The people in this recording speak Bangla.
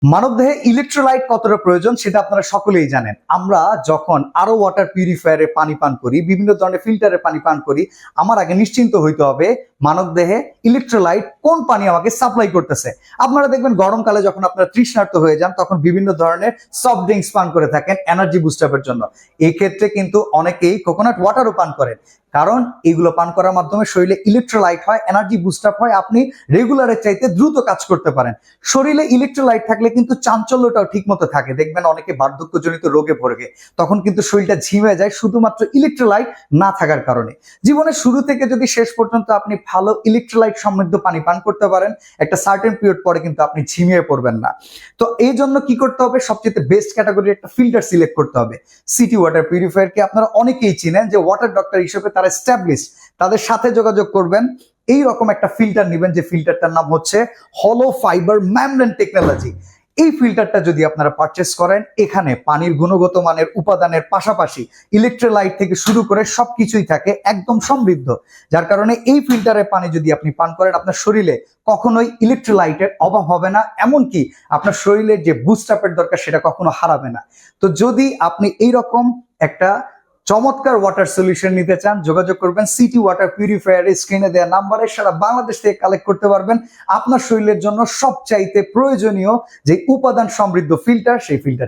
মানবদেহে ইলেকট্রোলাইট কতটা প্রয়োজন সেটা আপনারা সকলেই জানেন। আমরা যখন আরো ওয়াটার পিউরিফায়ারে পানি পান করি, বিভিন্ন ধরনের ফিল্টারে পানি পান করি, আমার আগে নিশ্চিন্ত হইতে হবে মানবদেহে ইলেকট্রোলাইট কোন পানি আমাকে সাপ্লাই করতেছে। আপনারা দেখবেন গরমকালে যখন আপনারা তৃষ্ণার্ত হয়ে যান তখন বিভিন্ন ধরনের সফট ড্রিঙ্কস পান করে থাকেন এনার্জি বুস্ট আপের জন্য। এই ক্ষেত্রে কিন্তু অনেকেই কোকোনাট ওয়াটারও পান করেন, কারণ এগুলো পান করার মাধ্যমে শরীরে ইলেকট্রোলাইট হয়, এনার্জি বুস্ট আপ হয়, আপনি রেগুলারের চাইতে দ্রুত কাজ করতে পারেন। শরীরে ইলেকট্রোলাইট থাকলে কিন্তু চাঞ্চল্যটাও ঠিক মতো থাকে। দেখবেন অনেকে বার্ধক্যজনিত রোগে পড়ে, তখন কিন্তু শরীরটা ঝিমে যায় শুধুমাত্র ইলেকট্রোলাইট না থাকার কারণে। জীবনের শুরু থেকে যদি শেষ পর্যন্ত আপনি ভালো ইলেকট্রোলাইট সমৃদ্ধ পানি পান করতে পারেন, একটা সার্টেন পিরিয়ড পরে কিন্তু আপনি ঝিমিয়ে পড়বেন না। তো এই জন্য কি করতে হবে, সবচেয়ে বেস্ট ক্যাটাগরির একটা ফিল্টার সিলেক্ট করতে হবে। সিটি ওয়াটার পিউরিফায়ারকে আপনারা অনেকেই চিনেন, যে ওয়াটার ডক্টর হিসেবে তারা এস্টাবলিশ, তাদের সাথে যোগাযোগ করবেন। এই রকম একটা ফিল্টার নেবেন, যে ফিল্টারটার নাম হচ্ছে হলো ফাইবার মেমব্রেন টেকনোলজি। এই ফিল্টারটা যদি আপনারা পারচেস করেন, এখানে পানির গুণগত মানের উপাদানের পাশাপাশি ইলেকট্রোলাইট থেকে শুরু করে সবকিছুই থাকে একদম সমৃদ্ধ। যার কারণে এই ফিল্টারের পানি যদি আপনি পান করেন, আপনার শরীরে কখনোই ইলেকট্রোলাইটের অভাব হবে না, এমনকি আপনার শরীরের যে বুস্ট আপের দরকার সেটা কখনো হারাবে না। তো যদি আপনি এইরকম একটা চমৎকার ওয়াটার সলিউশন নিতে চান, যোগাযোগ করবেন সিটি ওয়াটার পিউরিফায়ার। স্ক্রিনে দেওয়া নাম্বারে সারা বাংলাদেশ থেকে কালেক্ট করতে পারবেন আপনার শরীরের জন্য সবচাইতে প্রয়োজনীয় যে উপাদান সমৃদ্ধ ফিল্টার, সেই ফিল্টার।